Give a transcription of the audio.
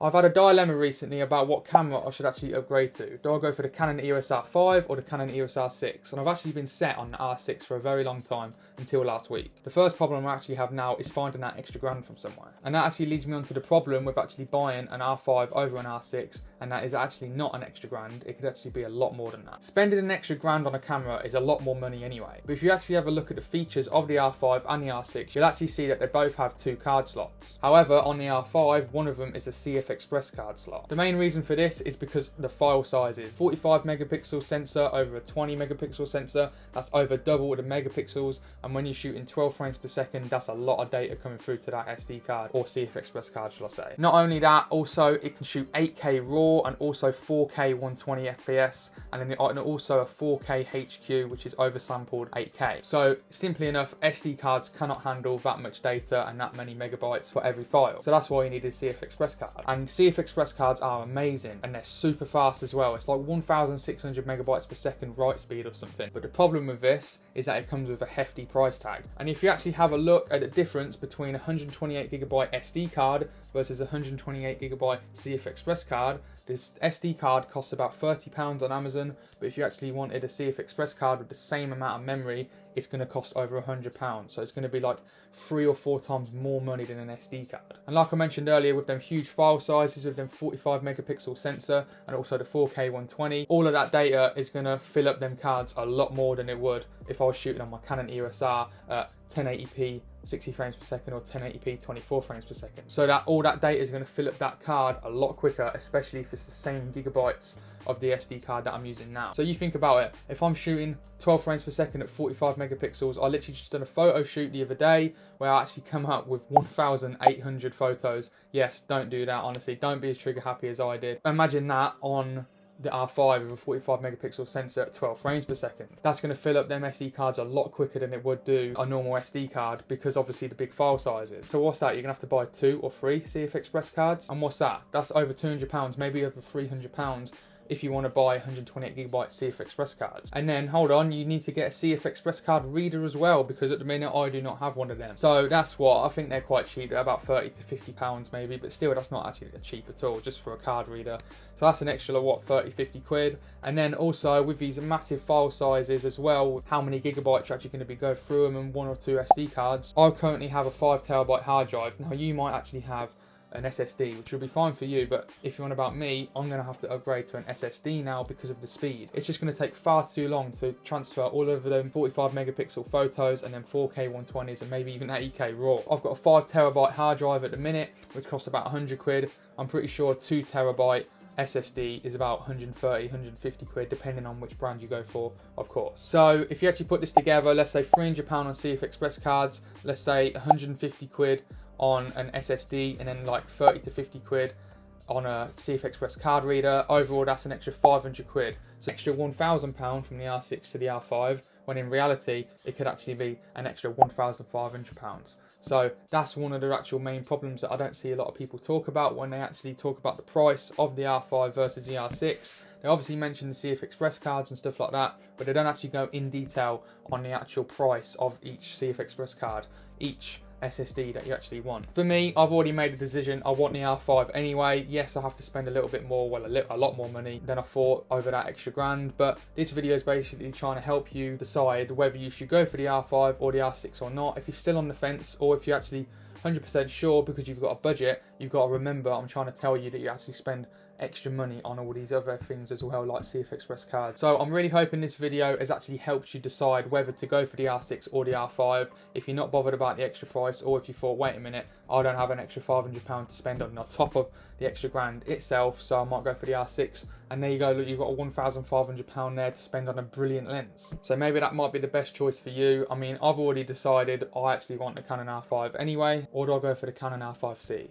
I've had a dilemma recently about what camera I should actually upgrade to. Do I go for the Canon EOS R5 or the Canon EOS R6? And I've actually been set on the R6 for a very long time until last week. The first problem I actually have now is finding that extra grand from somewhere. And that actually leads me on to the problem with actually buying an R5 over an R6, and that is actually not an extra grand. It could actually be a lot more than that. Spending an extra grand on a camera is a lot more money anyway. But if you actually have a look at the features of the R5 and the R6, you'll actually see that they both have 2 card slots. However, on the R5, one of them is a CF Express card slot. The main reason for this is because the file sizes. 45 megapixel sensor over a 20 megapixel sensor, that's over double the megapixels, and when you're shooting 12 frames per second, that's a lot of data coming through to that SD card, or CF Express card, shall I say. Not only that, also it can shoot 8K RAW and also 4K 120 FPS, and then also a 4K HQ, which is oversampled 8K. So simply enough, SD cards cannot handle that much data and that many megabytes for every file. So that's why you need a CF Express card. And CF Express cards are amazing, and they're super fast as well. It's like 1,600 megabytes per second write speed or something. But the problem with this is that it comes with a hefty price tag. And if you actually have a look at the difference between a 128 gigabyte SD card versus a 128 gigabyte CF Express card, this SD card costs about £30 on Amazon, but if you actually wanted a CF Express card with the same amount of memory, it's going to cost over £100. So it's going to be like 3 or 4 times more money than an SD card. And like I mentioned earlier, with them huge file sizes, with them 45 megapixel sensor and also the 4K 120, all of that data is going to fill up them cards a lot more than it would if I was shooting on my Canon EOS R at 1080p 60 frames per second or 1080p 24 frames per second. So that all that data is going to fill up that card a lot quicker, especially if it's the same gigabytes of the SD card that I'm using now. So you think about it, if I'm shooting 12 frames per second at 45 megapixels, I literally just done a photo shoot the other day where I actually come up with 1,800 photos. Yes, don't do that, honestly. Don't be as trigger happy as I did. Imagine that on the R5 with a 45 megapixel sensor at 12 frames per second. That's going to fill up them SD cards a lot quicker than it would do a normal SD card, because obviously the big file sizes. So what's that? You're going to have to buy 2 or 3 CF Express cards. And what's that? That's over £200, maybe over £300 if you want to buy 128 gigabyte CF Express cards. And then, hold on, you need to get a CF Express card reader as well, because at the minute I do not have one of them. So that's what, I think they're quite cheap. They're about 30 to 50 pounds maybe, but still that's not actually cheap at all, just for a card reader. So that's an extra, what, 30, 50 quid. And then also with these massive file sizes as well, how many gigabytes you're actually going to be going through them, and 1 or 2 SD cards. I currently have a 5 terabyte hard drive. Now you might actually have an SSD, which will be fine for you, but if you're on about me, I'm going to have to upgrade to an SSD now because of the speed. It's just going to take far too long to transfer all of them 45 megapixel photos and then 4K 120s and maybe even 80K RAW. I've got a 5 terabyte hard drive at the minute, which costs about 100 quid. I'm pretty sure 2 terabyte SSD is about 130, 150 quid, depending on which brand you go for, of course. So if you actually put this together, let's say £300 on CF Express cards, let's say 150 quid on an SSD, and then like 30 to 50 quid on a CF Express card reader. Overall, that's an extra 500 quid. So extra £1,000 from the R6 to the R5, when in reality, it could actually be an extra £1,500. So that's one of the actual main problems that I don't see a lot of people talk about when they actually talk about the price of the R5 versus the R6. They obviously mention the CF Express cards and stuff like that, but they don't actually go in detail on the actual price of each CF Express card, each SSD that you actually want. For me, I've already made a decision. I want the R5 anyway. Yes, I have to spend a little bit more, well, a lot more money than I thought over that extra grand, but this video is basically trying to help you decide whether you should go for the R5 or the R6 or not. If you're still on the fence, or if you're actually 100% sure because you've got a budget, you've got to remember, I'm trying to tell you that you actually spend extra money on all these other things as well, like CF Express cards. So I'm really hoping this video has actually helped you decide whether to go for the R6 or the R5. If you're not bothered about the extra price, or if you thought, wait a minute, I don't have an extra £500 to spend on top of the extra grand itself, so I might go for the R6. And there you go, look, you've got a £1,500 there to spend on a brilliant lens. So maybe that might be the best choice for you. I mean, I've already decided I actually want the Canon R5 anyway, or do I go for the Canon R5C?